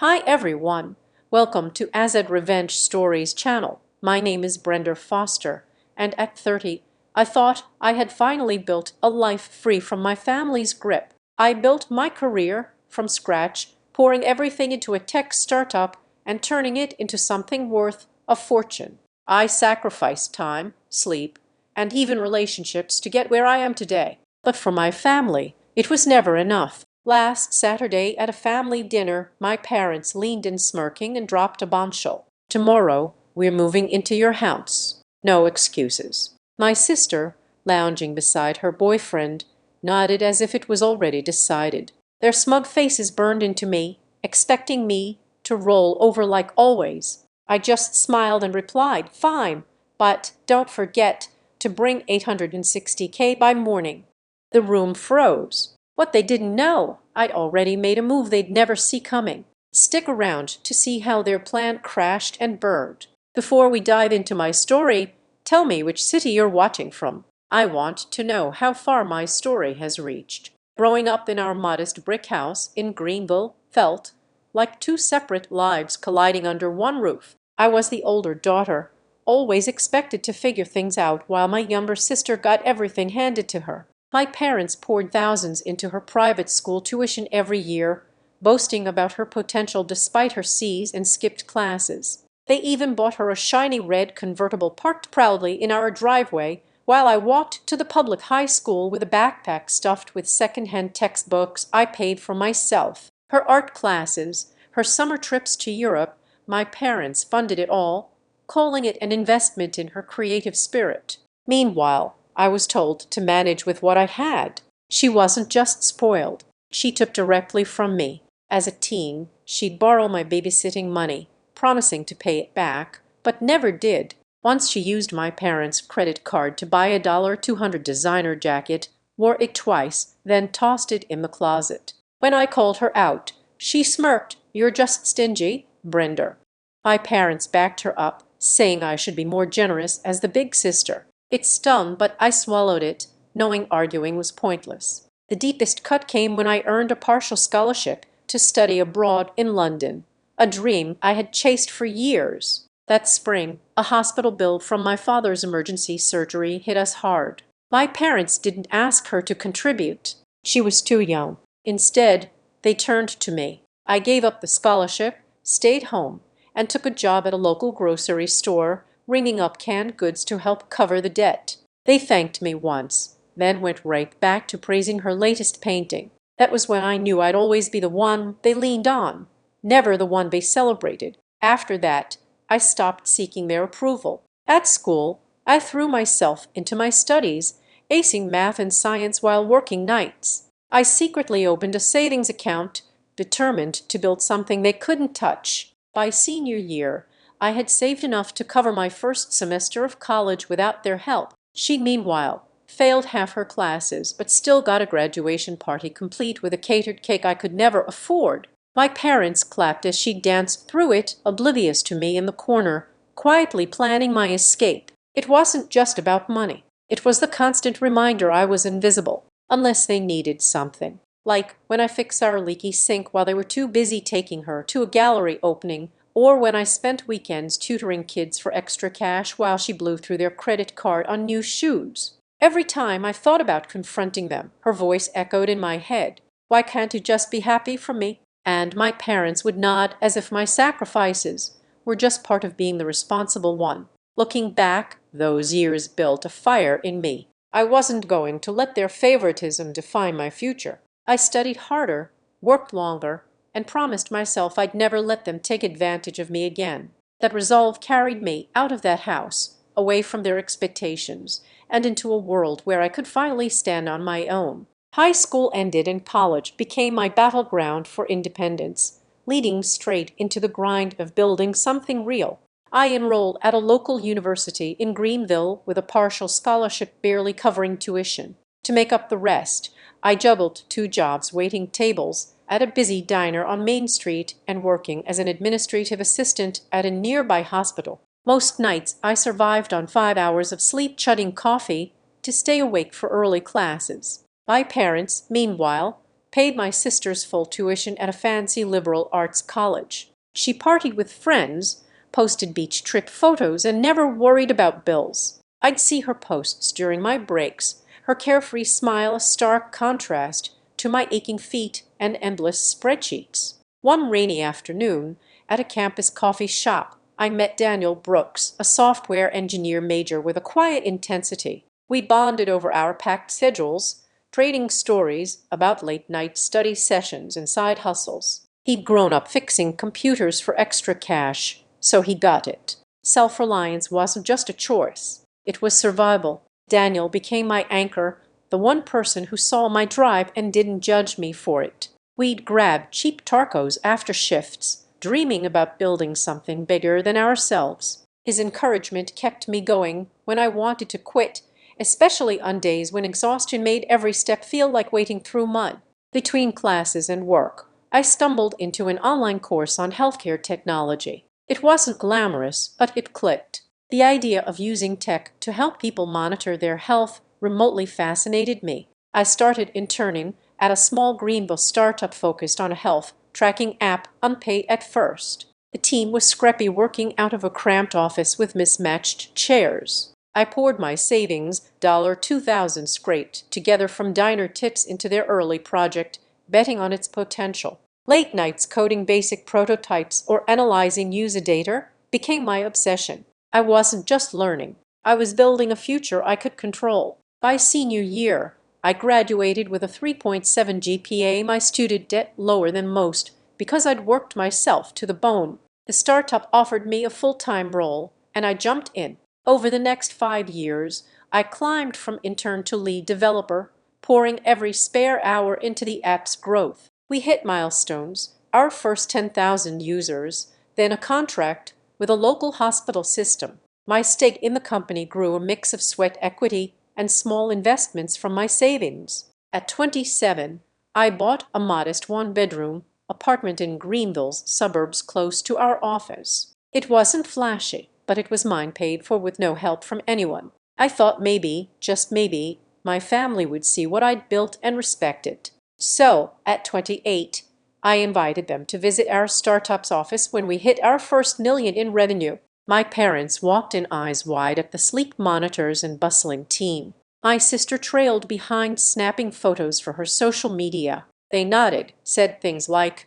Hi everyone, welcome to Azad Revenge Stories channel. My name is Brenda Foster, and at 30, I thought I had finally built a life free from my family's grip. I built my career from scratch, pouring everything into a tech startup and turning it into something worth a fortune. I sacrificed time, sleep, and even relationships to get where I am today. But for my family, it was never enough. Last Saturday at a family dinner, my parents leaned in smirking and dropped a bombshell. "Tomorrow, we're moving into your house. No excuses." My sister, lounging beside her boyfriend, nodded as if it was already decided. Their smug faces burned into me, expecting me to roll over like always. I just smiled and replied, "Fine, but don't forget to bring 860K by morning." The room froze. What they didn't know, I'd already made a move they'd never see coming. Stick around to see how their plan crashed and burned. Before we dive into my story, tell me which city you're watching from. I want to know how far my story has reached. Growing up in our modest brick house in Greenville felt like two separate lives colliding under one roof. I was the older daughter, always expected to figure things out while my younger sister got everything handed to her. My parents poured thousands into her private school tuition every year, boasting about her potential despite her C's and skipped classes. They even bought her a shiny red convertible parked proudly in our driveway while I walked to the public high school with a backpack stuffed with secondhand textbooks I paid for myself. Her art classes, her summer trips to Europe, my parents funded it all, calling it an investment in her creative spirit. Meanwhile, I was told to manage with what I had. She wasn't just spoiled. She took directly from me. As a teen, she'd borrow my babysitting money, promising to pay it back, but never did. Once she used my parents' credit card to buy a $200 designer jacket, wore it twice, then tossed it in the closet. When I called her out, she smirked. "You're just stingy, Brenda." My parents backed her up, saying I should be more generous as the big sister. It stung, but I swallowed it, knowing arguing was pointless. The deepest cut came when I earned a partial scholarship to study abroad in London, a dream I had chased for years. That spring, a hospital bill from my father's emergency surgery hit us hard. My parents didn't ask her to contribute. She was too young. Instead, they turned to me. I gave up the scholarship, stayed home, and took a job at a local grocery store, ringing up canned goods to help cover the debt. They thanked me once, then went right back to praising her latest painting. That was when I knew I'd always be the one they leaned on, never the one they celebrated. After that, I stopped seeking their approval. At school, I threw myself into my studies, acing math and science while working nights. I secretly opened a savings account, determined to build something they couldn't touch. By senior year, I had saved enough to cover my first semester of college without their help. She, meanwhile, failed half her classes, but still got a graduation party complete with a catered cake I could never afford. My parents clapped as she danced through it, oblivious to me in the corner, quietly planning my escape. It wasn't just about money. It was the constant reminder I was invisible, unless they needed something. Like when I fixed our leaky sink while they were too busy taking her to a gallery opening, or when I spent weekends tutoring kids for extra cash while she blew through their credit card on new shoes. Every time I thought about confronting them, her voice echoed in my head. "Why can't you just be happy for me?" And my parents would nod as if my sacrifices were just part of being the responsible one. Looking back, those years built a fire in me. I wasn't going to let their favoritism define my future. I studied harder, worked longer, and promised myself I'd never let them take advantage of me again. That resolve carried me out of that house, away from their expectations, and into a world where I could finally stand on my own. High school ended and college became my battleground for independence, leading straight into the grind of building something real. I enrolled at a local university in Greenville with a partial scholarship barely covering tuition. To make up the rest, I juggled two jobs waiting tables at a busy diner on Main Street and working as an administrative assistant at a nearby hospital. Most nights I survived on 5 hours of sleep chugging coffee to stay awake for early classes. My parents, meanwhile, paid my sister's full tuition at a fancy liberal arts college. She partied with friends, posted beach trip photos, and never worried about bills. I'd see her posts during my breaks, her carefree smile a stark contrast to my aching feet and endless spreadsheets. One rainy afternoon, at a campus coffee shop, I met Daniel Brooks, a software engineer major with a quiet intensity. We bonded over our packed schedules, trading stories about late-night study sessions and side hustles. He'd grown up fixing computers for extra cash, so he got it. Self-reliance wasn't just a choice. It was survival. Daniel became my anchor, the one person who saw my drive and didn't judge me for it. We'd grab cheap tacos after shifts, dreaming about building something bigger than ourselves. His encouragement kept me going when I wanted to quit, especially on days when exhaustion made every step feel like wading through mud. Between classes and work, I stumbled into an online course on healthcare technology. It wasn't glamorous, but it clicked. The idea of using tech to help people monitor their health remotely fascinated me. I started interning at a small Greenville startup focused on a health tracking app, unpaid at first. The team was scrappy, working out of a cramped office with mismatched chairs. I poured my savings, $2,000 scraped together from diner tips, into their early project, betting on its potential. Late nights coding basic prototypes or analyzing user data became my obsession. I wasn't just learning. I was building a future I could control. By senior year, I graduated with a 3.7 GPA, my student debt lower than most because I'd worked myself to the bone. The startup offered me a full-time role, and I jumped in. Over the next 5 years, I climbed from intern to lead developer, pouring every spare hour into the app's growth. We hit milestones, our first 10,000 users, then a contract with a local hospital system. My stake in the company grew, a mix of sweat equity and small investments from my savings. At 27, I bought a modest one-bedroom apartment in Greenville's suburbs close to our office. It wasn't flashy, but it was mine, paid for with no help from anyone. I thought maybe, just maybe, my family would see what I'd built and respect it. So, at 28, I invited them to visit our startup's office when we hit our first million in revenue. My parents walked in eyes wide at the sleek monitors and bustling team. My sister trailed behind, snapping photos for her social media. They nodded, said things like,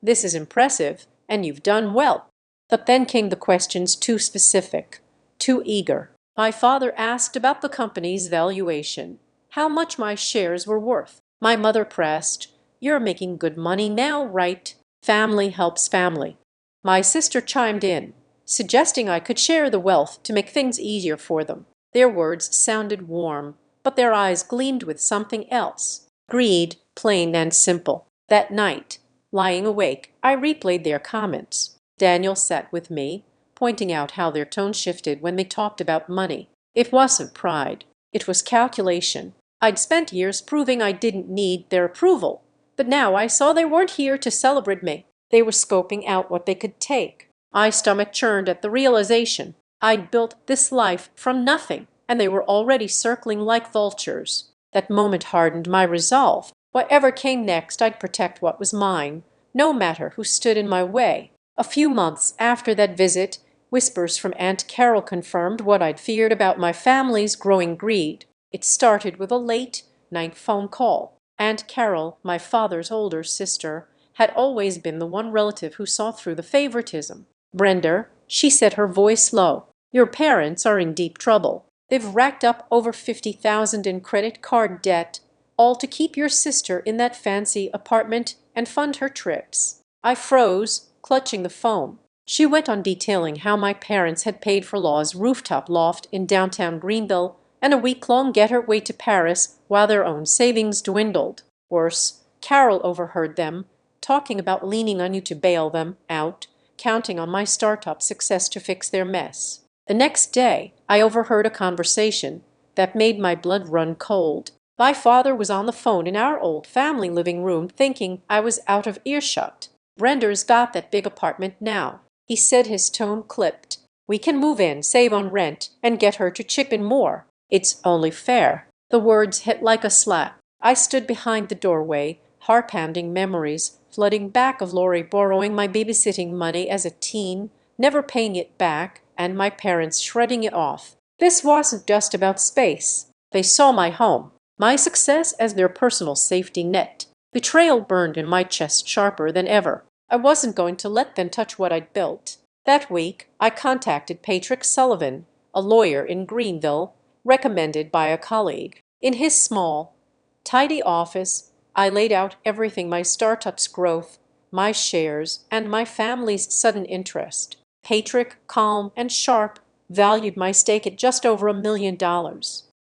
"This is impressive, and you've done well." But then came the questions, too specific, too eager. My father asked about the company's valuation, how much my shares were worth. My mother pressed, "You're making good money now, right? Family helps family." My sister chimed in, suggesting I could share the wealth to make things easier for them. Their words sounded warm, but their eyes gleamed with something else. Greed, plain and simple. That night, lying awake, I replayed their comments. Daniel sat with me, pointing out how their tone shifted when they talked about money. It wasn't pride. It was calculation. I'd spent years proving I didn't need their approval, but now I saw they weren't here to celebrate me. They were scoping out what they could take. My stomach churned at the realization. I'd built this life from nothing, and they were already circling like vultures. That moment hardened my resolve. Whatever came next, I'd protect what was mine, no matter who stood in my way. A few months after that visit, whispers from Aunt Carol confirmed what I'd feared about my family's growing greed. It started with a late-night phone call. Aunt Carol, my father's older sister, had always been the one relative who saw through the favoritism. "Brenda," she said, her voice low, "your parents are in deep trouble. They've racked up over 50,000 in credit card debt, all to keep your sister in that fancy apartment and fund her trips." I froze, clutching the phone. She went on detailing how my parents had paid for Law's rooftop loft in downtown Greenville and a week-long getaway to Paris while their own savings dwindled. Worse, Carol overheard them talking about leaning on you to bail them out, counting on my startup success to fix their mess. The next day, I overheard a conversation that made my blood run cold. My father was on the phone in our old family living room, thinking I was out of earshot. "Brender's got that big apartment now," he said, his tone clipped. "We can move in, save on rent, and get her to chip in more. It's only fair." The words hit like a slap. I stood behind the doorway, Heart-pounding memories flooding back of Lori borrowing my babysitting money as a teen, never paying it back, and my parents shredding it off. This wasn't just about space. They saw my home, my success as their personal safety net. Betrayal burned in my chest sharper than ever. I wasn't going to let them touch what I'd built. That week, I contacted Patrick Sullivan, a lawyer in Greenville, recommended by a colleague. In his small, tidy office, I laid out everything: my startup's growth, my shares, and my family's sudden interest. Patrick, calm and sharp, valued my stake at just over $1 million.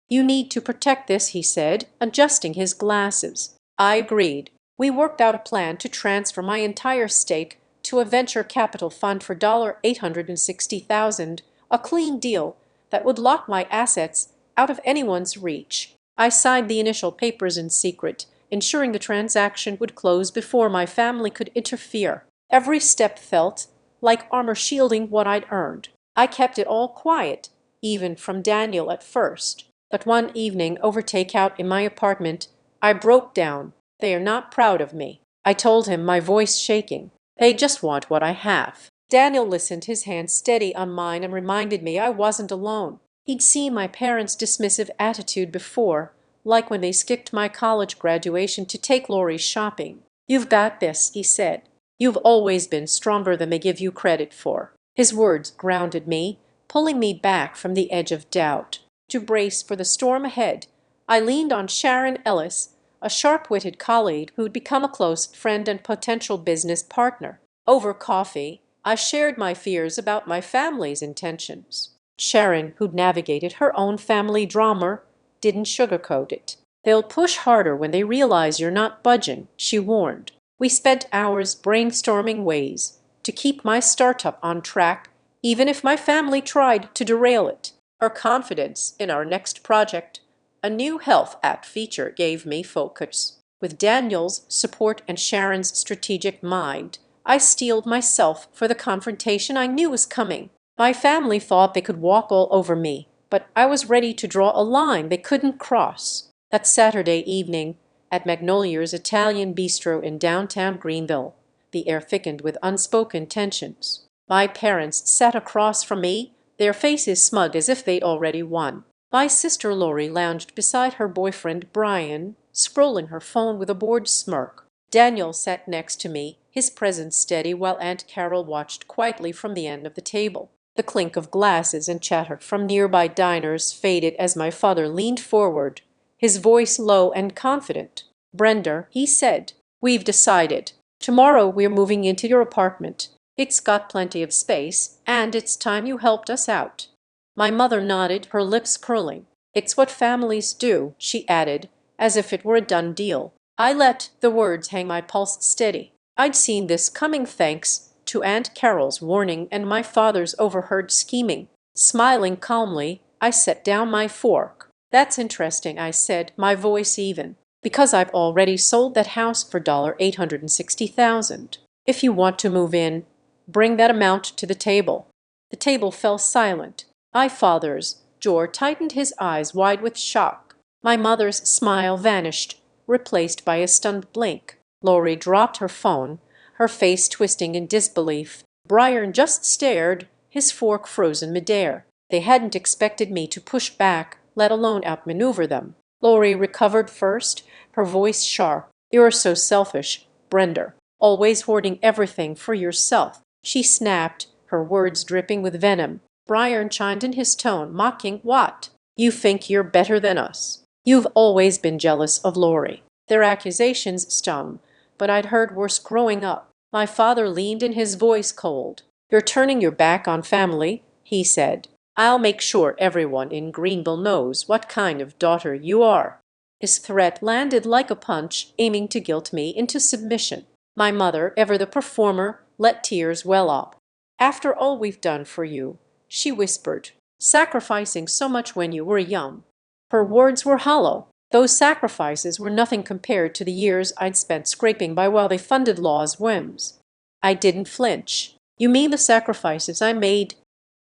"You need to protect this," he said, adjusting his glasses. I agreed. We worked out a plan to transfer my entire stake to a venture capital fund for $860,000, a clean deal that would lock my assets out of anyone's reach. I signed the initial papers in secret, ensuring the transaction would close before my family could interfere. Every step felt like armor shielding what I'd earned. I kept it all quiet, even from Daniel at first. But one evening over takeout in my apartment, I broke down. "They are not proud of me," I told him, my voice shaking. "They just want what I have." Daniel listened, his hand steady on mine, and reminded me I wasn't alone. He'd seen my parents' dismissive attitude before, like when they skipped my college graduation to take Lori shopping. "You've got this," he said. "You've always been stronger than they give you credit for." His words grounded me, pulling me back from the edge of doubt. To brace for the storm ahead, I leaned on Sharon Ellis, a sharp-witted colleague who'd become a close friend and potential business partner. Over coffee, I shared my fears about my family's intentions. Sharon, who'd navigated her own family drama, didn't sugarcoat it. "They'll push harder when they realize you're not budging," she warned. We spent hours brainstorming ways to keep my startup on track, even if my family tried to derail it. Her confidence in our next project, a new health app feature, gave me focus. With Daniel's support and Sharon's strategic mind, I steeled myself for the confrontation I knew was coming. My family thought they could walk all over me, but I was ready to draw a line they couldn't cross. That Saturday evening, at Magnolia's Italian Bistro in downtown Greenville, the air thickened with unspoken tensions. My parents sat across from me, their faces smug as if they'd already won. My sister Lori lounged beside her boyfriend Brian, scrolling her phone with a bored smirk. Daniel sat next to me, his presence steady, while Aunt Carol watched quietly from the end of the table. The clink of glasses and chatter from nearby diners faded as my father leaned forward, his voice low and confident. "Brenda," he said, "we've decided. Tomorrow we're moving into your apartment. It's got plenty of space, and it's time you helped us out." My mother nodded, her lips curling. "It's what families do," she added, as if it were a done deal. I let the words hang, my pulse steady. I'd seen this coming thanks to Aunt Carol's warning and my father's overheard scheming. Smiling calmly, I set down my fork. "That's interesting," I said, my voice even, "because I've already sold that house for $860,000. If you want to move in, bring that amount to the table." The table fell silent. My father's jaw tightened, his eyes wide with shock. My mother's smile vanished, replaced by a stunned blink. Lori dropped her phone, her face twisting in disbelief. Brian just stared, his fork frozen midair. They hadn't expected me to push back, let alone outmaneuver them. Lori recovered first, her voice sharp. "You're so selfish, Brenda. Always hoarding everything for yourself," she snapped, her words dripping with venom. Brian chimed in, his tone mocking. "What? You think you're better than us? You've always been jealous of Lori." Their accusations stung, but I'd heard worse growing up. My father leaned in, his voice cold. "You're turning your back on family," he said. "I'll make sure everyone in Greenville knows what kind of daughter you are." His threat landed like a punch, aiming to guilt me into submission. My mother, ever the performer, let tears well up. "After all we've done for you," she whispered, "sacrificing so much when you were young." Her words were hollow. Those sacrifices were nothing compared to the years I'd spent scraping by while they funded Law's whims. I didn't flinch. "You mean the sacrifices I made?"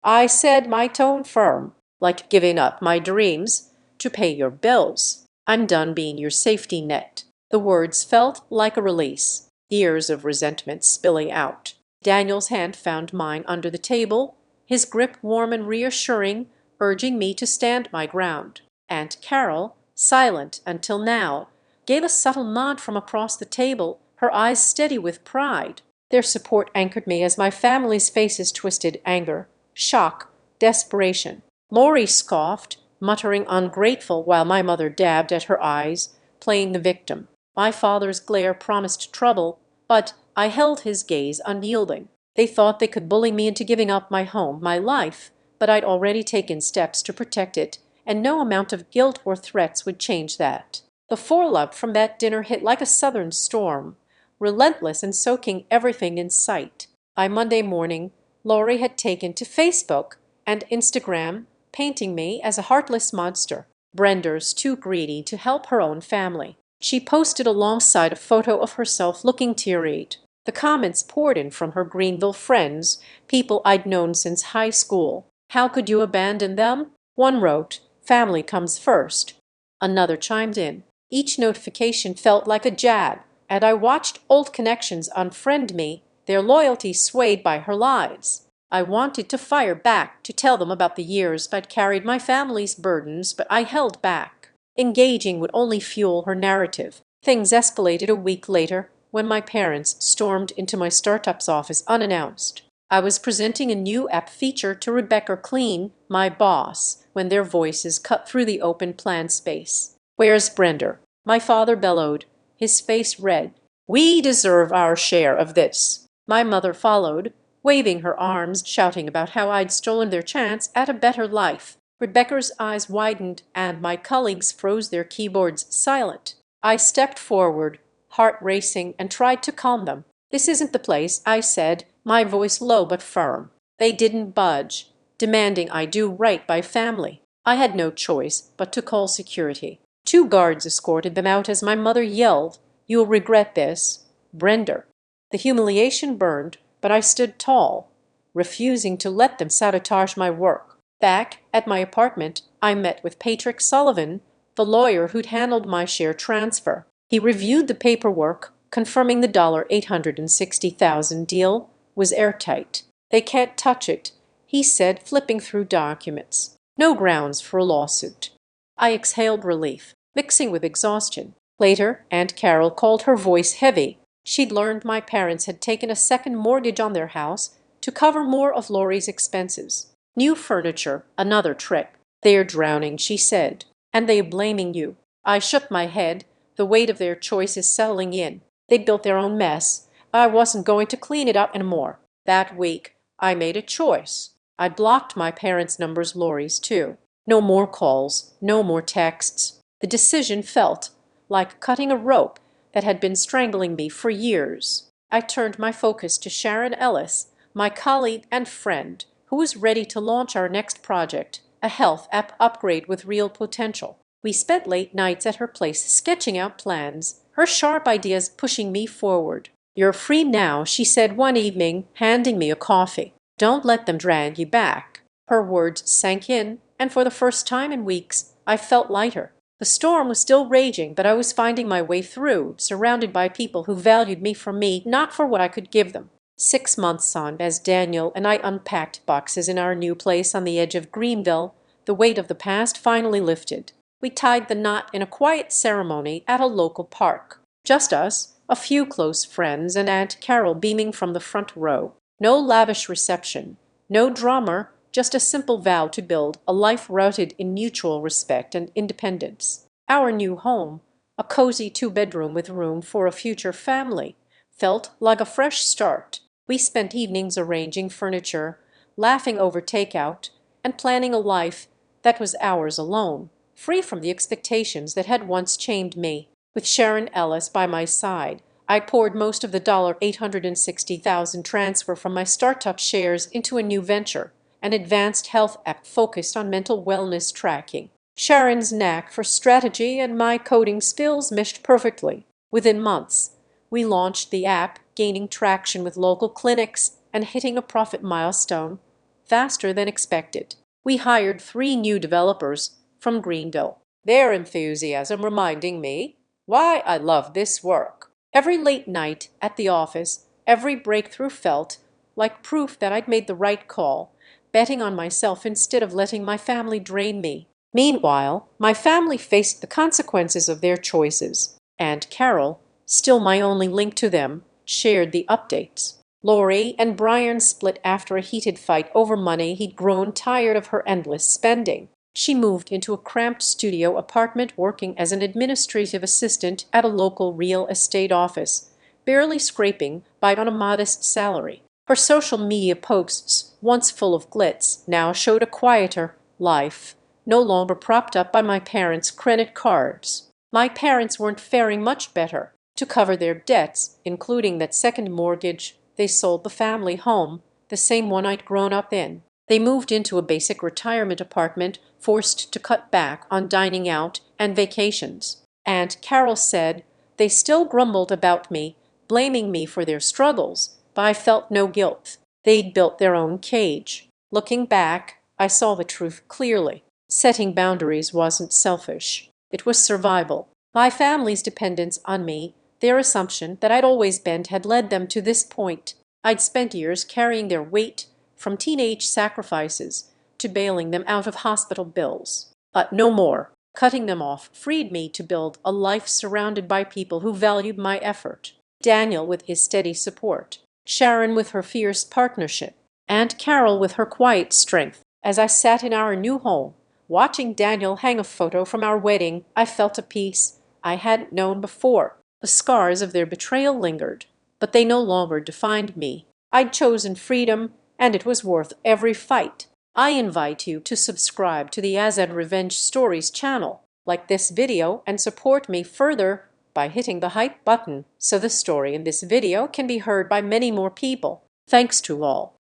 I said, my tone firm, "like giving up my dreams to pay your bills. I'm done being your safety net." The words felt like a release, years of resentment spilling out. Daniel's hand found mine under the table, his grip warm and reassuring, urging me to stand my ground. Aunt Carol, silent until now, gave a subtle nod from across the table, her eyes steady with pride. Their support anchored me as my family's faces twisted anger, shock, desperation. Lori scoffed, muttering ungrateful while my mother dabbed at her eyes, playing the victim. My father's glare promised trouble, but I held his gaze unyielding. They thought they could bully me into giving up my home, my life, but I'd already taken steps to protect it, and no amount of guilt or threats would change that. The fallout from that dinner hit like a southern storm, relentless and soaking everything in sight. By Monday morning, Lori had taken to Facebook and Instagram, painting me as a heartless monster, Brender's too greedy to help her own family. She posted alongside a photo of herself looking teary-eyed. The comments poured in from her Greenville friends, people I'd known since high school. How could you abandon them? One wrote, "Family comes first." Another chimed in. Each notification felt like a jab, and I watched old connections unfriend me, their loyalty swayed by her lies. I wanted to fire back, to tell them about the years I'd carried my family's burdens, but I held back. Engaging would only fuel her narrative. Things escalated a week later when my parents stormed into my startup's office unannounced. I was presenting a new app feature to Rebecca Clean, my boss, when their voices cut through the open plan space. "Where's Brender?" my father bellowed, his face red. "We deserve our share of this." My mother followed, waving her arms, shouting about how I'd stolen their chance at a better life. Rebecca's eyes widened, and my colleagues froze their keyboards silent. I stepped forward, heart racing, and tried to calm them. "This isn't the place," I said, my voice low but firm. They didn't budge, demanding I do right by family. I had no choice but to call security. 2 guards escorted them out as my mother yelled, "You'll regret this, Brender." The humiliation burned, but I stood tall, refusing to let them sabotage my work. Back at my apartment, I met with Patrick Sullivan, the lawyer who'd handled my share transfer. He reviewed the paperwork, confirming the $860,000 deal was airtight. "They can't touch it," he said, flipping through documents. "No grounds for a lawsuit." I exhaled relief, mixing with exhaustion. Later, Aunt Carol called, her voice heavy. She'd learned my parents had taken a second mortgage on their house to cover more of Lori's expenses. "New furniture, another trick. They're drowning," she said. "And they're blaming you." I shook my head, the weight of their choices settling in. They built their own mess. I wasn't going to clean it up anymore. That week, I made a choice. I blocked my parents' numbers, Lori's too. No more calls, no more texts. The decision felt like cutting a rope that had been strangling me for years. I turned my focus to Sharon Ellis, my colleague and friend, who was ready to launch our next project, a health app upgrade with real potential. We spent late nights at her place sketching out plans, her sharp ideas pushing me forward. "You're free now," she said one evening, handing me a coffee. "Don't let them drag you back." Her words sank in, and for the first time in weeks, I felt lighter. The storm was still raging, but I was finding my way through, surrounded by people who valued me for me, not for what I could give them. 6 months on, as Daniel and I unpacked boxes in our new place on the edge of Greenville, the weight of the past finally lifted. We tied the knot in a quiet ceremony at a local park. Just us, a few close friends, and Aunt Carol beaming from the front row. No lavish reception, no drama, just a simple vow to build a life rooted in mutual respect and independence. Our new home, a cozy 2-bedroom with room for a future family, felt like a fresh start. We spent evenings arranging furniture, laughing over takeout, and planning a life that was ours alone, free from the expectations that had once chained me. With Sharon Ellis by my side, I poured most of the $860,000 transfer from my startup shares into a new venture, an advanced health app focused on mental wellness tracking. Sharon's knack for strategy and my coding skills meshed perfectly. Within months, we launched the app, gaining traction with local clinics and hitting a profit milestone faster than expected. We hired 3 new developers from Greenville, their enthusiasm reminding me why I love this work. Every late night at the office, every breakthrough felt like proof that I'd made the right call, betting on myself instead of letting my family drain me. Meanwhile, my family faced the consequences of their choices, and Carol, still my only link to them, shared the updates. Lori and Brian split after a heated fight over money he'd grown tired of her endless spending. She moved into a cramped studio apartment working as an administrative assistant at a local real estate office, barely scraping by on a modest salary. Her social media posts, once full of glitz, now showed a quieter life, no longer propped up by my parents' credit cards. My parents weren't faring much better. To cover their debts, including that second mortgage, they sold the family home, the same one I'd grown up in. They moved into a basic retirement apartment, forced to cut back on dining out and vacations. Aunt Carol said they still grumbled about me, blaming me for their struggles, but I felt no guilt. They'd built their own cage. Looking back, I saw the truth clearly. Setting boundaries wasn't selfish. It was survival. My family's dependence on me, their assumption that I'd always bent, had led them to this point. I'd spent years carrying their weight, from teenage sacrifices to bailing them out of hospital bills. But no more. Cutting them off freed me to build a life surrounded by people who valued my effort. Daniel with his steady support, Sharon with her fierce partnership, and Carol with her quiet strength. As I sat in our new home, watching Daniel hang a photo from our wedding, I felt a peace I hadn't known before. The scars of their betrayal lingered, but they no longer defined me. I'd chosen freedom, and it was worth every fight. I invite you to subscribe to the Azad Revenge Stories channel, like this video, and support me further by hitting the hype button so the story in this video can be heard by many more people. Thanks to all.